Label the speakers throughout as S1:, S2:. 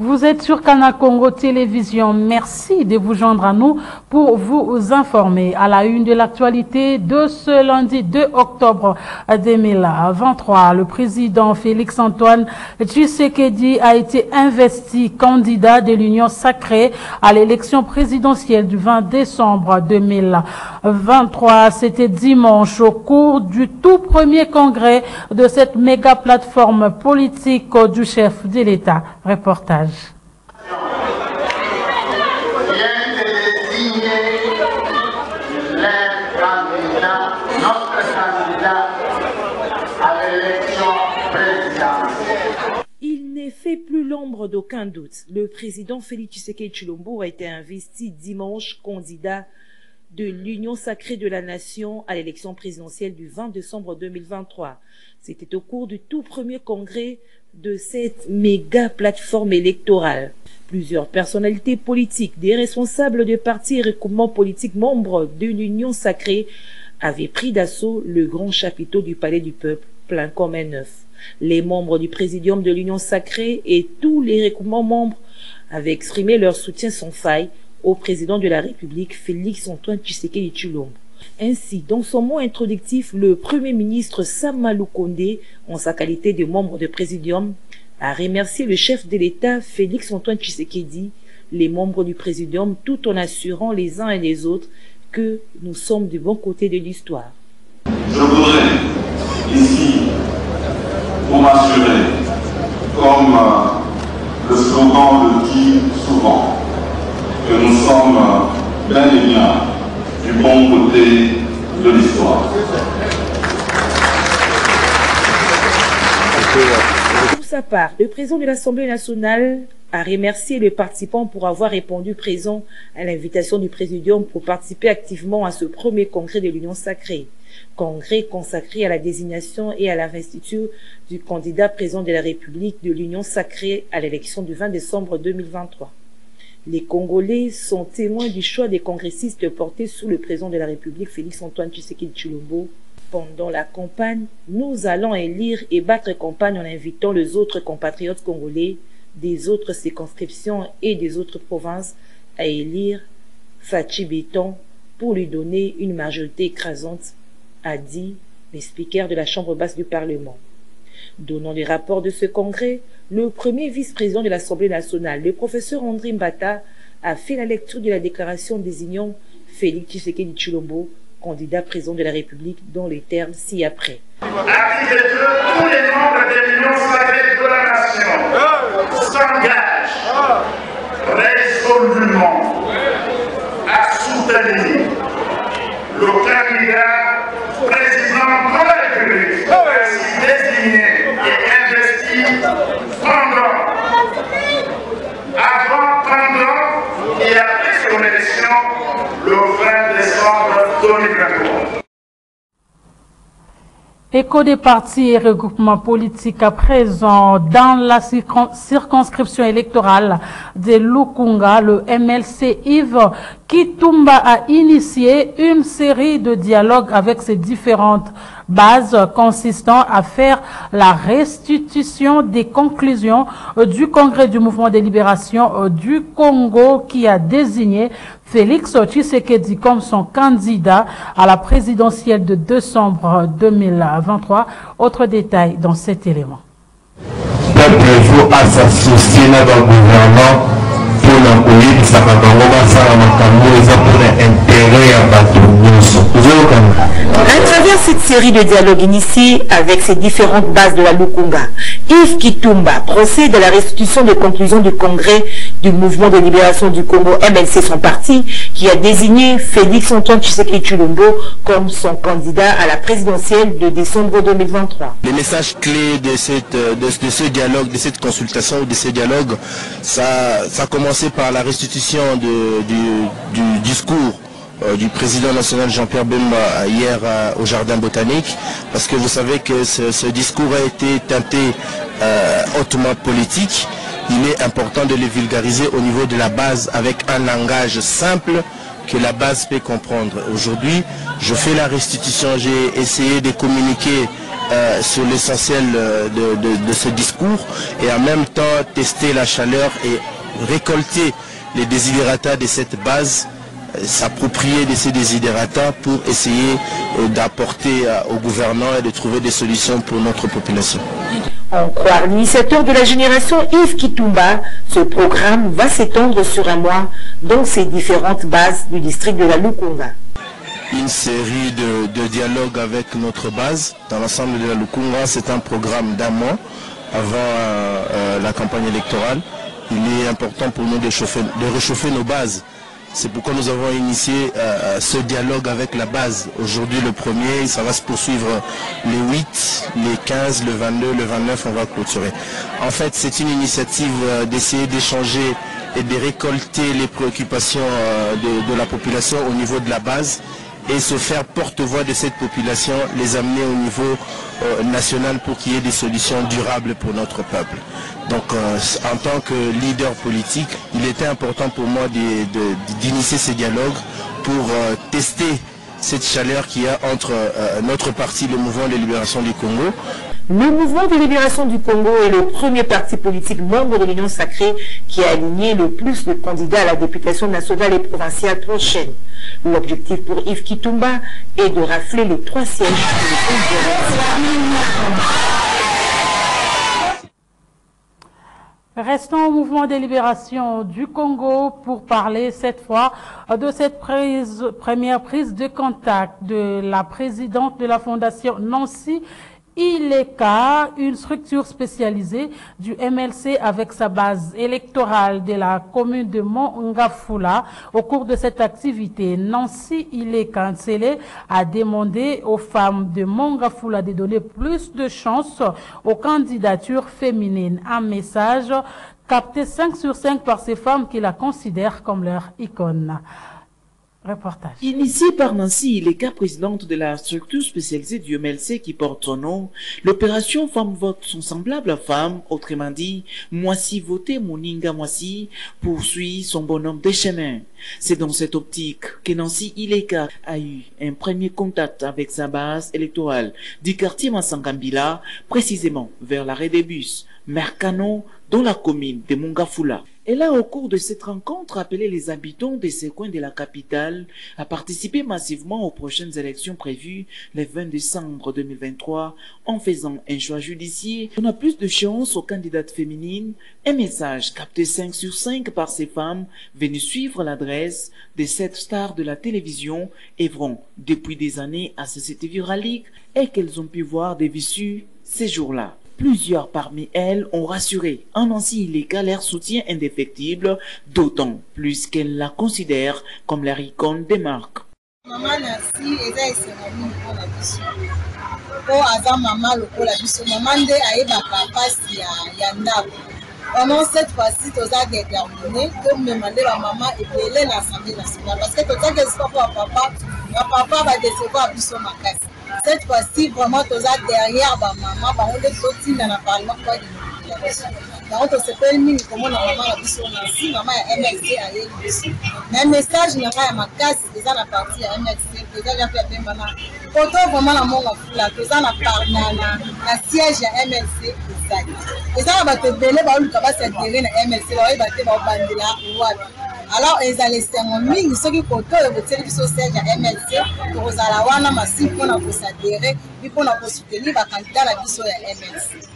S1: Vous êtes sur Canal Congo Télévision. Merci de vous joindre à nous pour vous informer à la une de l'actualité de ce lundi 2 octobre 2023. Le président Félix Antoine Tshisekedi a été investi candidat de l'Union sacrée à l'élection présidentielle du 20 décembre 2023. C'était dimanche au cours du tout premier congrès de cette méga plateforme politique du chef de l'État. Reportage.
S2: Il n'est fait plus l'ombre d'aucun doute. Le président Félix Tshisekedi Tshilombo a été investi dimanche candidat de l'Union sacrée de la nation à l'élection présidentielle du 20 décembre 2023. C'était au cours du tout premier congrès de cette méga plateforme électorale. Plusieurs personnalités politiques, des responsables de partis et regroupements politiques membres de l'Union sacrée avaient pris d'assaut le grand chapiteau du Palais du Peuple, plein comme un œuf. Les membres du présidium de l'Union sacrée et tous les regroupements membres avaient exprimé leur soutien sans faille au président de la République, Félix Antoine Tshisekedi Tshilombo. Ainsi, dans son mot introductif, le Premier ministre Sama Lukonde, en sa qualité de membre de présidium, a remercié le chef de l'État, Félix Antoine Tshisekedi, les membres du présidium, tout en assurant les uns et les autres que nous sommes du bon côté de l'histoire.
S3: Je voudrais ici vous m'assurer, comme le slogan le dit souvent, que nous sommes bel et bien du bon côté de l'histoire.
S2: Pour sa part, le président de l'Assemblée nationale a remercié les participants pour avoir répondu présent à l'invitation du présidium pour participer activement à ce premier congrès de l'Union sacrée. Congrès consacré à la désignation et à l'investiture du candidat président de la République de l'Union sacrée à l'élection du 20 décembre 2023. Les Congolais sont témoins du choix des congressistes portés sous le président de la République, Félix Antoine Tshisekedi Tshilombo. Pendant la campagne, nous allons élire et battre campagne en invitant les autres compatriotes congolais des autres circonscriptions et des autres provinces à élire Fachi Béton pour lui donner une majorité écrasante, a dit le speaker de la Chambre basse du Parlement. Donnant les rapports de ce congrès, le premier vice-président de l'Assemblée nationale, le professeur André Mbata, a fait la lecture de la déclaration désignant Félix Tshisekedi Tshilombo, candidat président de la République, dans les termes ci-après.
S4: Acte de Dieu, tous les membres de l'Union sacrée de la nation s'engagent résolument à soutenir le candidat président de la République, ainsi désigné et investi avant, pendant et après son élection le 20 décembre 2023.
S1: Écho des partis et regroupements politiques à présent dans la circonscription électorale de Lukunga, le MLC Yves Kitumba a initié une série de dialogues avec ses différentes bases consistant à faire la restitution des conclusions du Congrès du Mouvement de Libération du Congo qui a désigné Félix Tshisekedi comme son candidat à la présidentielle de décembre 2023. Autre détail dans cet élément.
S5: Peuple, il faut s'associer dans le gouvernement pour l'encourager, ça va
S2: à travers cette série de dialogues initiés avec ces différentes bases de la Lukunga, Yves Kitumba procède à la restitution des conclusions du Congrès du Mouvement de Libération du Congo, MLC, son parti, qui a désigné Félix Antoine Tshisekedi Tshilombo comme son candidat à la présidentielle de décembre 2023.
S6: Les messages clés de ce dialogue, de cette consultation, de ce dialogue, ça a commencé par la restitution du discours du président national Jean-Pierre Bemba hier au Jardin Botanique, parce que vous savez que ce discours a été teinté hautement politique. Il est important de le vulgariser au niveau de la base avec un langage simple que la base peut comprendre. Aujourd'hui, je fais la restitution, j'ai essayé de communiquer sur l'essentiel de ce discours et en même temps tester la chaleur et récolter les desiderata de cette base, s'approprier de ces desiderata pour essayer d'apporter aux gouvernants et de trouver des solutions pour notre population.
S2: En croire l'initiateur de la génération Yves Kitumba, ce programme va s'étendre sur un mois dans ces différentes bases du district de la Lukunga.
S6: Une série de dialogues avec notre base dans l'ensemble de la Lukunga. C'est un programme d'un mois avant la campagne électorale. Il est important pour nous de réchauffer nos bases. C'est pourquoi nous avons initié ce dialogue avec la base. Aujourd'hui le premier, ça va se poursuivre les 8, les 15, le 22, le 29, on va clôturer. En fait, c'est une initiative d'essayer d'échanger et de récolter les préoccupations de la population au niveau de la base et se faire porte-voix de cette population, les amener au niveau national pour qu'il y ait des solutions durables pour notre peuple. Donc en tant que leader politique, il était important pour moi d'initier ces dialogues pour tester cette chaleur qu'il y a entre notre parti, le Mouvement de libération du Congo.
S2: Le Mouvement de libération du Congo est le premier parti politique membre de l'Union sacrée qui a aligné le plus de candidats à la députation nationale et provinciale prochaine. L'objectif pour Yves Kitumba est de rafler les 3 sièges.
S1: Restons au Mouvement de libération du Congo pour parler cette fois de cette première prise de contact de la présidente de la Fondation Nancy Ileka, une structure spécialisée du MLC avec sa base électorale de la commune de Mongafula. Au cours de cette activité, Nancy Ileka Nsele a demandé aux femmes de Mongafula de donner plus de chance aux candidatures féminines. Un message capté 5 sur 5 par ces femmes qui la considèrent comme leur icône. Reportage.
S2: Initié par Nancy Ileka, présidente de la structure spécialisée du MLC qui porte son nom, l'opération Femmes votent sont semblables à femmes, autrement dit, Moissi voter Moninga Moissi, poursuit son bonhomme des chemins. C'est dans cette optique que Nancy Ileka a eu un premier contact avec sa base électorale du quartier Massangambila, précisément vers l'arrêt des bus Mercano, dans la commune de Mongafula. Elle a, au cours de cette rencontre, appelé les habitants de ces coins de la capitale à participer massivement aux prochaines élections prévues le 20 décembre 2023 en faisant un choix judiciaire. On a plus de chance aux candidates féminines. Un message capté 5 sur 5 par ces femmes venues suivre l'adresse des 7 stars de la télévision œuvrant depuis des années à CCTV Viralique et qu'elles ont pu voir des visus ces jours-là. Plusieurs parmi elles ont rassuré en Nancy Ileka leur soutien indéfectible, d'autant plus qu'elles la considèrent comme leur icône des marques.
S7: Maman Nancy eza esengali lokola biso po aza mama lokola biso mama nde ayebaka pasi ya ndako. Vraiment cette fois-ci toza déterminé tomema nde bamama ebele na assemblée nationale parce que tozaki espoir po bapapa badecevoir biso makasi. Cette fois-ci, vraiment, tous derrière ma maman, on est sorti dans le parlement pour la population. Donc, on se fait mine comme on a maman la biso Nancy, maman a MLC à elle. Mais le message n'est pas à ma casse, déjà la partie à MLC, déjà j'ai fait bien maintenant. Pourtant, vraiment, la monde a fait ça, la siège à MLC, et ça va te belé, on va s'intégrer à MLC, on va te bander là, alors ils allaient se remettre ceux qui comptent le télévision siège à MLC pour la wana massif pour nous s'adhérer puis pour nous soutenir les candidats la biso ya MLC.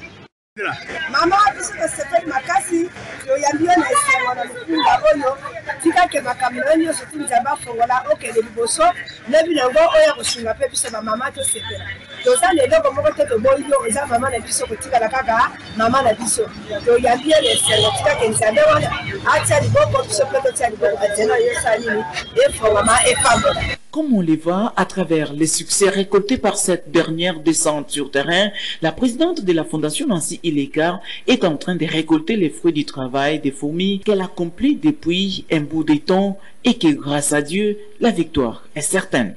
S8: Mama biso ko sepeli makasi yo yambi na esengo na lukunga oyo tika ke makamelo yo sotu nzamba fongola okele liboso lebi nango oyo kosunga pe biso mama to sepela toza lelo moko te to boyo eza mama na biso kotika la kaka mama na biso yo yambi na esengo tika ke nzambe wana atia liboko biso pe to tia liboko atena yo salini e fo mama e pambo.
S2: Comme on les voit à travers les succès récoltés par cette dernière descente sur terrain, la présidente de la Fondation Nancy Ileka est en train de récolter les fruits du travail des fourmis qu'elle accomplit depuis un bout de temps et que grâce à Dieu, la victoire est certaine.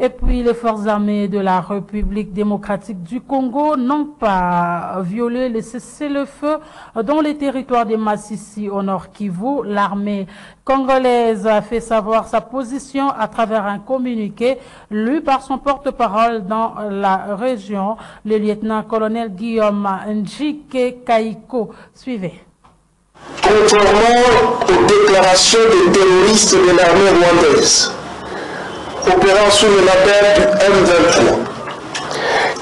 S1: Et puis, les forces armées de la République démocratique du Congo n'ont pas violé le cessez-le-feu dans les territoires de Massissi au nord Kivu. L'armée congolaise a fait savoir sa position à travers un communiqué lu par son porte-parole dans la région, le lieutenant-colonel Guillaume Njike Kaiko. Suivez.
S9: Contrairement aux déclarations des terroristes de l'armée rwandaise, opérant sous le label du M23,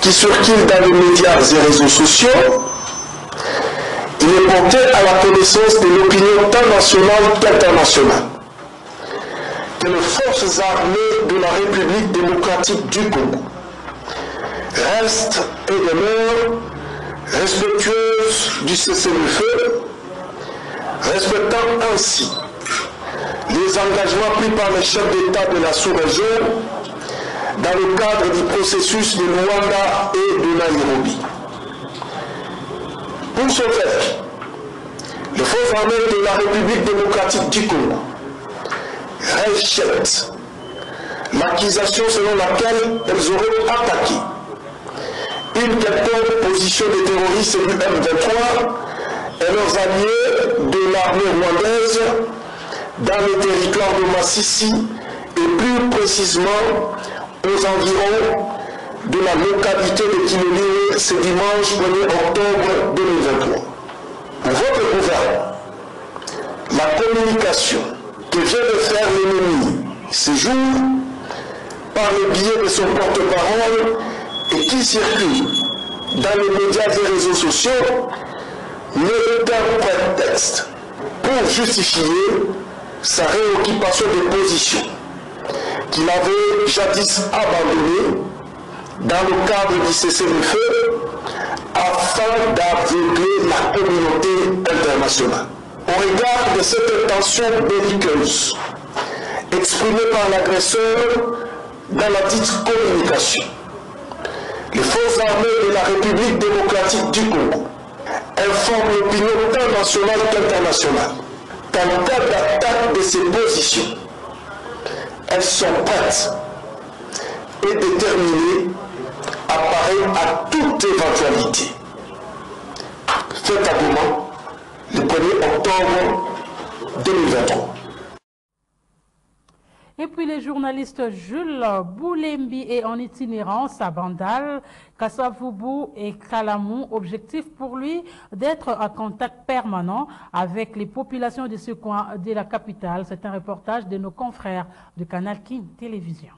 S9: qui circule dans les médias et réseaux sociaux, il est porté à la connaissance de l'opinion tant nationale qu'internationale que les forces armées de la République démocratique du Congo restent et demeurent respectueuses du cessez-le-feu, respectant ainsi les engagements pris par les chefs d'État de la sous-région dans le cadre du processus de Luanda et de Nairobi. Pour ce faire, les forces armées de la République démocratique du Congo rejettent l'accusation selon laquelle elles auraient attaqué une quelconque position des terroristes du M23 et leurs alliés de l'armée rwandaise dans les territoires de Massissi et plus précisément aux environs de la localité de Kiloliré ce dimanche 1er octobre 2023. Pour votre gouvernement, la communication que vient de faire l'ennemi ce jour par le biais de son porte-parole et qui circule dans les médias et réseaux sociaux n'est qu'un prétexte pour justifier sa réoccupation des positions qu'il avait jadis abandonnées dans le cadre du cessez-le-feu afin d'aveugler la communauté internationale. Au regard de cette intention belliqueuse exprimée par l'agresseur dans la dite communication, les forces armées de la République démocratique du Congo informent l'opinion tant nationale qu'internationale qu'en cas d'attaque de ces positions, elles sont prêtes et déterminées à parer à toute éventualité. Fait argument le 1er octobre 2023.
S1: Et puis les journalistes Jules Boulembi est en itinérance à Bandal, Kassavubu et Kalamou. Objectif pour lui d'être en contact permanent avec les populations de ce coin de la capitale. C'est un reportage de nos confrères de Canal King Télévision.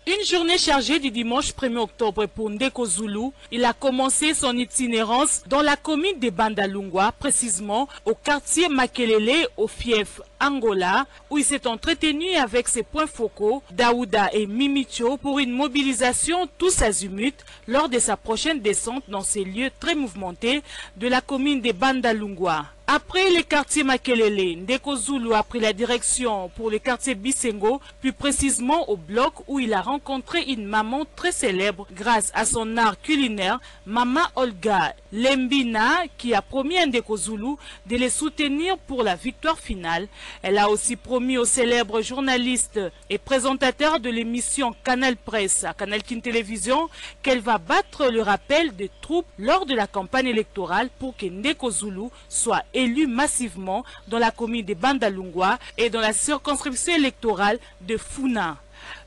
S10: Une journée chargée du dimanche 1er octobre pour Ndeko Zulu. Il a commencé son itinérance dans la commune de Bandalungwa, précisément au quartier Makelele, au fief Angola, où il s'est entretenu avec ses points focaux, Daouda et Mimicho, pour une mobilisation tous azimuts lors de sa prochaine descente dans ces lieux très mouvementés de la commune de Bandalungwa. Après le quartier Makelele, Ndeko Zulu a pris la direction pour le quartier Bisengo, plus précisément au bloc où il a rencontré une maman très célèbre grâce à son art culinaire, Mama Olga Lembina, qui a promis à Ndeko Zulu de les soutenir pour la victoire finale. Elle a aussi promis au célèbre journaliste et présentateur de l'émission Canal Presse à Canal King Télévision qu'elle va battre le rappel des troupes lors de la campagne électorale pour que Ndeko Zulu soit élu massivement dans la commune de Bandalungwa et dans la circonscription électorale de Funa.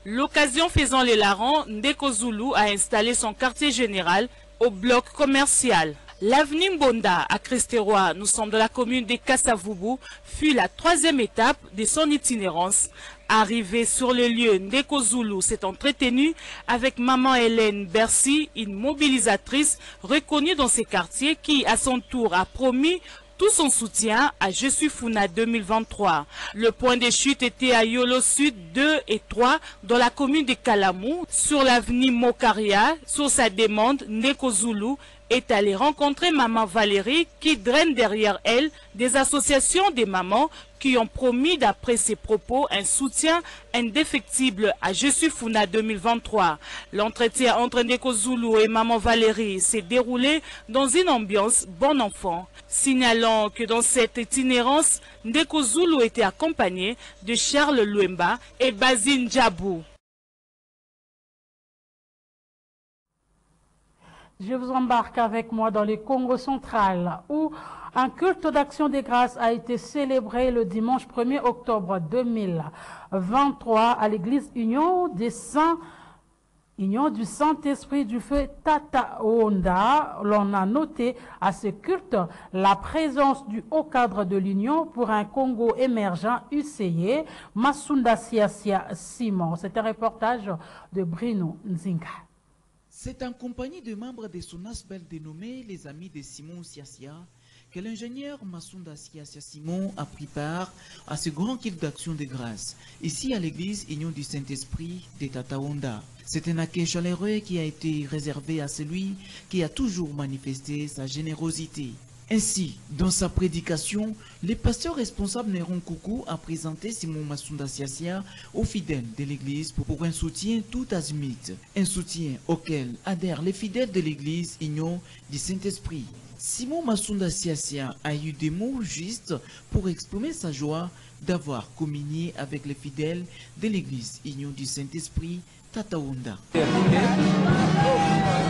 S10: L'occasion faisant les larrons, Ndeko Zulu a installé son quartier général au bloc commercial. L'avenue Mbonda à Christeroy, nous sommes dans la commune de Kassavubu, fut la troisième étape de son itinérance. Arrivé sur le lieu, Ndeko Zulu s'est entretenu avec Maman Hélène Bercy, une mobilisatrice reconnue dans ces quartiers qui, à son tour, a promis tout son soutien à Je suis Funa 2023. Le point de chute était à Yolo Sud 2 et 3 dans la commune de Kalamou, sur l'avenue Mokaria. Sur sa demande, Ndeko Zulu est allé rencontrer Maman Valérie qui draine derrière elle des associations des mamans qui ont promis, d'après ses propos, un soutien indéfectible à Je suis Funa 2023. L'entretien entre Ndeko Zulu et Maman Valérie s'est déroulé dans une ambiance bon enfant. Signalant que dans cette itinérance, Ndeko Zulu était accompagné de Charles Luemba et Basine Djabou.
S1: Je vous embarque avec moi dans le Congo central où un culte d'action des grâces a été célébré le dimanche 1er octobre 2023 à l'église Union du Saint-Esprit du Feu Tataonda. L'on a noté à ce culte la présence du haut cadre de l'Union pour un Congo émergent UCE, Masunda Siasia Simon. C'est un reportage de Bruno Nzinga.
S11: C'est en compagnie de membres de son aspect dénommé les Amis de Simon Siasia que l'ingénieur Masunda Siasia Simon a pris part à ce grand culte d'action de grâce, ici à l'église Union du Saint-Esprit de Tataonda. C'est un accueil chaleureux qui a été réservé à celui qui a toujours manifesté sa générosité. Ainsi, dans sa prédication, le pasteur responsable Néron Koukou a présenté Simon Masunda Siasia aux fidèles de l'église pour un soutien tout azimut. Un soutien auquel adhèrent les fidèles de l'église Union du Saint-Esprit. Simon Masunda Siasia a eu des mots justes pour exprimer sa joie d'avoir communié avec les fidèles de l'église Union du Saint-Esprit Tataonda.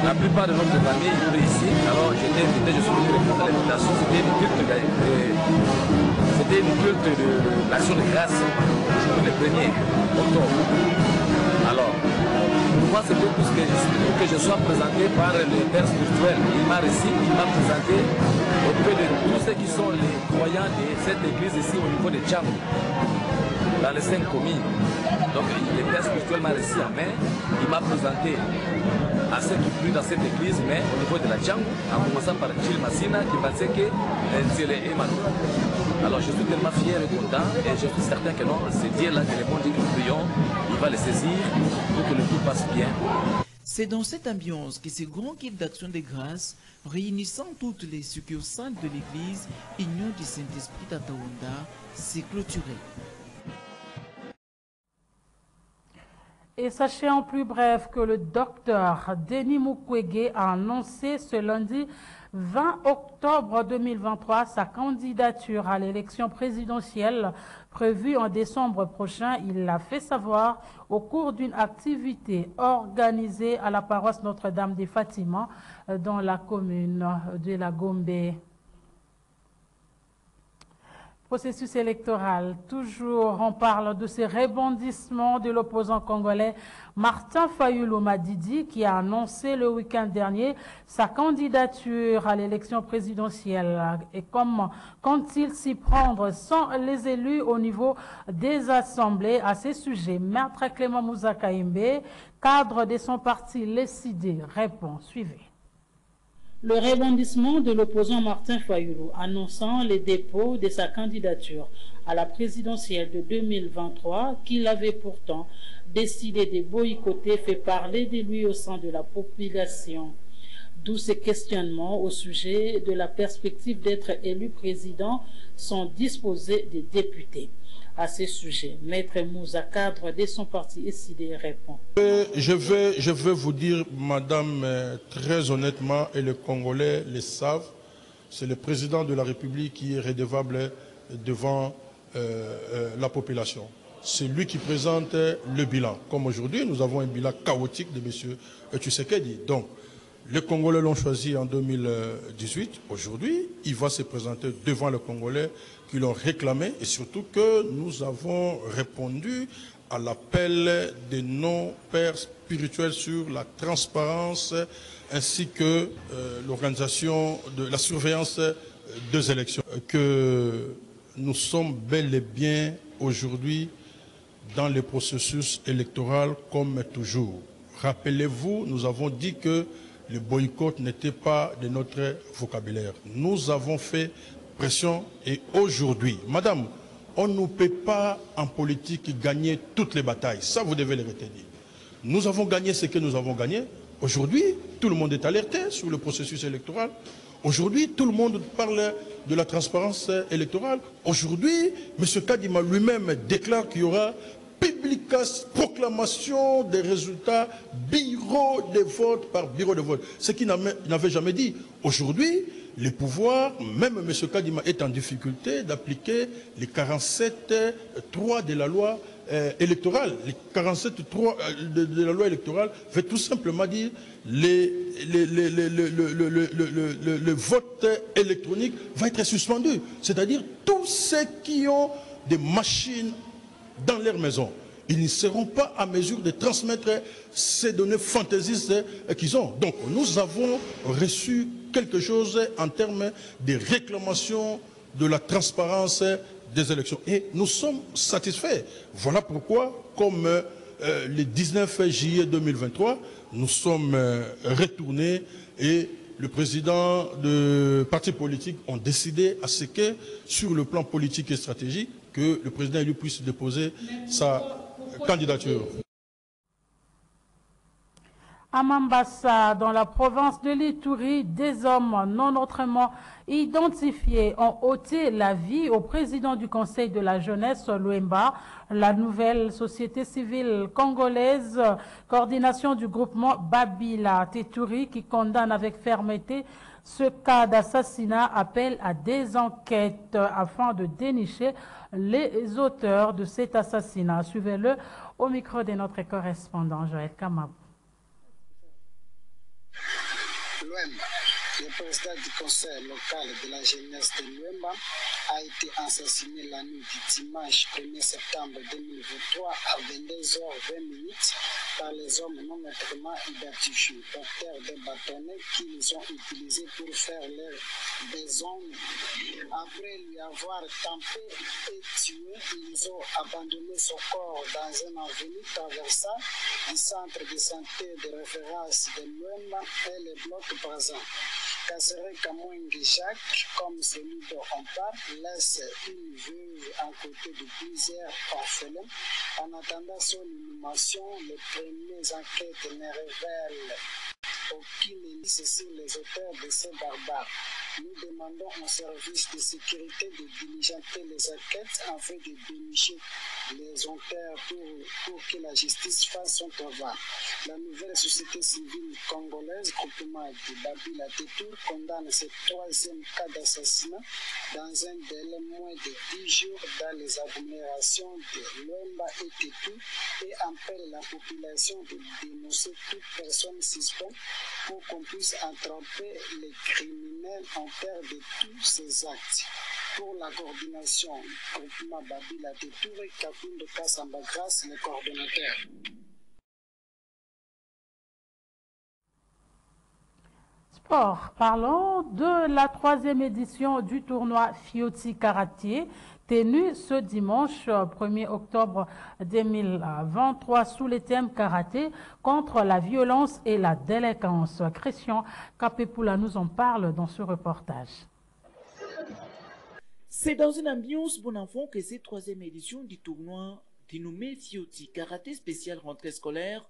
S12: La plupart de notre famille est ici, alors j'étais invité, je suis venu répondre à l'invitation. C'était une culte de l'action de grâce, le 1er octobre. Alors, pour moi c'était plus que je sois présenté par le père spirituel. Il m'a présenté auprès de tous ceux qui sont les croyants de cette église ici au niveau de Tcham, dans les 5 communes. Donc le père spirituel m'a reçu en main, il m'a présenté à ceux qui plient dans cette église, mais au niveau de la Django, en commençant par Gilles Massina qui pensait que c'est le Emmanuel. Alors je suis tellement fier et content et je suis certain que non, c'est Dieu là qui répond, que nous prions, il va le saisir pour que le tout passe bien.
S11: C'est dans cette ambiance que ce grand culte d'action de grâce, réunissant toutes les succursales de l'église Union du Saint-Esprit Tataonda, s'est clôturé.
S1: Et sachez en plus bref que le docteur Denis Mukwege a annoncé ce lundi 20 octobre 2023 sa candidature à l'élection présidentielle prévue en décembre prochain. Il l'a fait savoir au cours d'une activité organisée à la paroisse Notre-Dame des Fatima dans la commune de la Gombe. Processus électoral. Toujours, on parle de ces rebondissements de l'opposant congolais Martin Fayulu Madidi qui a annoncé le week-end dernier sa candidature à l'élection présidentielle. Et comment compte-t-il s'y prendre sans les élus au niveau des assemblées? À ces sujets, Maître Clément Mouzakaïmbe, cadre de son parti L'Essidé, répond. Suivez. Le rebondissement de l'opposant Martin Fayulu annonçant le dépôt de sa candidature à la présidentielle de 2023 qu'il avait pourtant décidé de boycotter fait parler de lui au sein de la population. D'où ces questionnements au sujet de la perspective d'être élu président sont disposés des députés. À ce sujet, Maître Moussa, cadre de son parti SID, répond.
S13: Je veux vous dire, madame, très honnêtement, et les Congolais le savent, c'est le président de la République qui est redevable devant la population. C'est lui qui présente le bilan. Comme aujourd'hui, nous avons un bilan chaotique de M. Tshisekedi. Donc, les Congolais l'ont choisi en 2018. Aujourd'hui, il va se présenter devant les Congolais qui l'ont réclamé et surtout que nous avons répondu à l'appel de nos pères spirituels sur la transparence ainsi que l'organisation de la surveillance des élections. Que nous sommes bel et bien aujourd'hui dans le processus électoral comme toujours. Rappelez-vous, nous avons dit que le boycott n'était pas de notre vocabulaire. Nous avons fait pression et aujourd'hui, madame, on ne peut pas en politique gagner toutes les batailles. Ça, vous devez le retenir. Nous avons gagné ce que nous avons gagné. Aujourd'hui, tout le monde est alerté sur le processus électoral. Aujourd'hui, tout le monde parle de la transparence électorale. Aujourd'hui, M. Kadima lui-même déclare qu'il y aura proclamation des résultats bureau de vote par bureau de vote. Ce qu'il n'avait jamais dit. Aujourd'hui, les pouvoirs, même M. Kadima est en difficulté d'appliquer les 47.3 de la loi électorale. Les 47.3 de la loi électorale veut tout simplement dire le vote électronique va être suspendu. C'est-à-dire tous ceux qui ont des machines dans leur maison, ils ne seront pas à mesure de transmettre ces données fantaisistes qu'ils ont. Donc nous avons reçu quelque chose en termes de réclamation de la transparence des élections. Et nous sommes satisfaits. Voilà pourquoi, comme le 19 juillet 2023, nous sommes retournés et le président de partis politiques ont décidé à ce que, sur le plan politique et stratégique, que le président élu puisse déposer sa candidature.
S1: À Mambasa, dans la province de l'Ituri, des hommes non autrement identifiés ont ôté la vie au président du Conseil de la jeunesse, Luemba. La nouvelle société civile congolaise, coordination du groupement Babila Teturi, qui condamne avec fermeté ce cas d'assassinat, appelle à des enquêtes afin de dénicher les auteurs de cet assassinat. Suivez-le au micro de notre correspondant Joël Kamabou.
S14: Luemba, le président du conseil local de la jeunesse de Luemba, a été assassiné la nuit du dimanche 1er septembre 2023 à 22h20 par les hommes non autrement identifiés, porteurs de bâtonnets qu'ils ont utilisés pour faire leur besogne. Après lui avoir tempé et tué, ils ont abandonné son corps dans un avenue traversant du centre de santé de référence de Luemba et le bloc présent. Kassere Kamwengi Jacques, comme celui dont on parle, laisse une veuve à côté de plusieurs orphelins. En attendant son inhumation, les premières enquêtes ne révèlent aucune indice sur les auteurs de ces barbares. Nous demandons au service de sécurité de diligenter les enquêtes afin de dénicher les auteurs pour que la justice fasse son travail. La nouvelle société civile congolaise, groupement de Babila Teturi, condamne ce troisième cas d'assassinat dans un délai moins de 10 jours dans les agglomérations de Luemba et Teturi et appelle la population de dénoncer toute personne suspecte pour qu'on puisse attraper les criminels en terre de tous ces actes. Pour la coordination du groupement Babila Teturi, Kapundo Kassamba Grace, le coordonnateur.
S1: Sport. Parlons de la 3e édition du tournoi Fioti Karaté, tenu ce dimanche 1er octobre 2023 sous le thème Karaté contre la violence et la délinquance. Christian Kapepula nous en parle dans ce reportage.
S11: C'est dans une ambiance bon enfant que cette 3e édition du tournoi dénommé Fioti Karaté spécial rentrée scolaire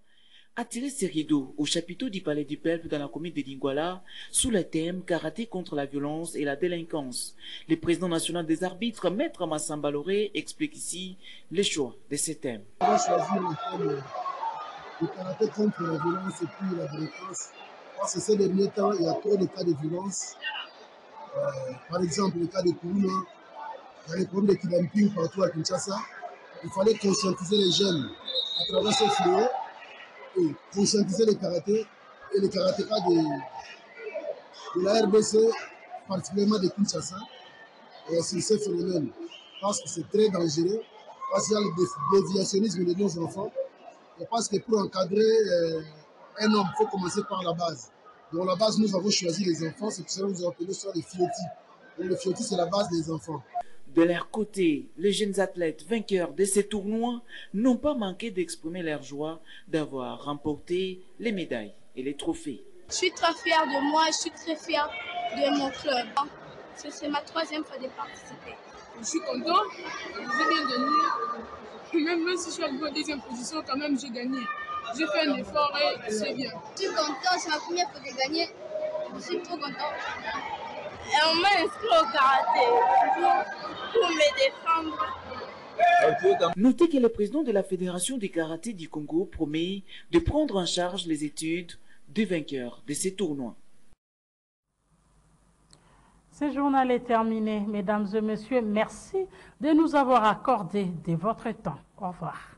S11: a tiré ses rideaux au chapiteau du Palais du Peuple dans la commune de Lingwala sous le thème Karaté contre la violence et la délinquance. Le président national des arbitres, Maître Massamba Loré, explique ici les choix de ces thèmes.
S15: On va choisir le thème de karaté contre la violence et puis la délinquance. Parce que ces derniers temps, il y a trop de cas de violence. Par exemple, le cas de Kourouna, il y a les problèmes de kidnapping partout à Kinshasa. Il fallait conscientiser les jeunes à travers ce fléau et conscientiser le karaté et les karatékas de la RBC, particulièrement de Kinshasa, sur ces phénomènes. Parce que c'est très dangereux, parce qu'il y a le déviationnisme de nos enfants. Et parce que pour encadrer un homme, il faut commencer par la base. Donc la base, nous avons choisi les enfants, c'est pour ça que nous avons appelé ça les fiotis. Donc le fioti, c'est la base des enfants.
S11: De leur côté, les jeunes athlètes vainqueurs de ces tournois n'ont pas manqué d'exprimer leur joie d'avoir remporté les médailles et les trophées.
S16: Je suis très fière de moi, je suis très fière de mon club. C'est ma 3e fois de participer.
S17: Je suis content, j'ai bien gagné. Même si je suis arrivé en 2e position, quand même j'ai gagné. J'ai fait un effort et c'est bien.
S16: Je suis content, c'est ma première fois de gagner. Je suis trop content. Et on m'a inscrit au karaté pour me défendre.
S11: Notez que le président de la Fédération du karaté du Congo promet de prendre en charge les études des vainqueurs de ces tournois.
S1: Ce journal est terminé. Mesdames et messieurs, merci de nous avoir accordé de votre temps. Au revoir.